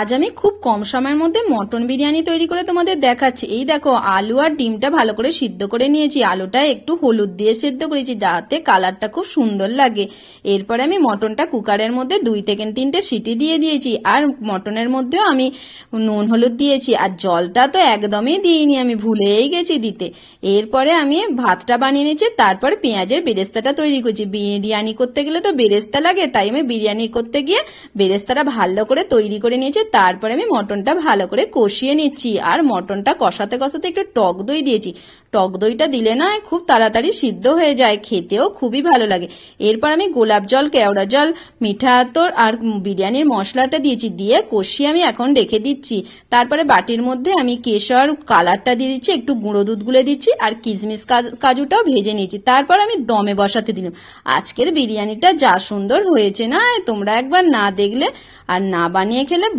আজ আমি খুব কম সময়ের মধ্যে মটন বিরিয়ানি তৈরি করে তোমাদের দেখাচ্ছি। এই দেখো, আলু আর ডিমটা ভালো করে সিদ্ধ করে নিয়েছি। আলুটা একটু হলুদ দিয়ে সিদ্ধ করেছি যাতে কালারটা খুব সুন্দর লাগে। এরপরে আমি মটনটা কুকারের মধ্যে 2 থেকে 3টে সিটি দিয়ে দিয়েছি। আর মটনের মধ্যেও আমি নুন হলুদ দিয়েছি। আর জলটা তো একদমই দিইনি, আমি ভুলেই গেছি দিতে। এরপরে আমি ভাতটা বানিয়ে নিয়েছি। তারপরে পেঁয়াজের বেরেস্তাটা তৈরি করছি। বিরিয়ানি করতে গেলে তো বেরেস্তা লাগে, তাই আমি বিরিয়ানি করতে গিয়ে বেরেস্তাটা ভালো করে তৈরি করে নিয়েছি। তারপরে আমি মটনটা ভালো করে কষিয়ে নিচ্ছি। আর মটনটা কষাতে কষাতে একটু টক দই দিয়েছি। টক দইটা দিলে না খুব তাড়াতাড়ি সিদ্ধ হয়ে যায়, খেতেও খুবই ভালো লাগে। এরপর আমি গোলাপ জল, কেওড়া জল, মিঠা আতর আর বিরিয়ানির মশলাটা দিয়েছি। দিয়ে কষিয়ে আমি এখন রেখে দিচ্ছি। তারপরে বাটির মধ্যে আমি কেশর কালারটা দিয়ে দিচ্ছি, একটু গুঁড়ো দুধ গুলে দিচ্ছি আর কিশমিশ কাজুটাও ভেজে নিয়েছি। তারপর আমি দমে বসাতে দিলাম। আজকের বিরিয়ানিটা যা সুন্দর হয়েছে না, তোমরা একবার না দেখলে আর না বানিয়ে খেলে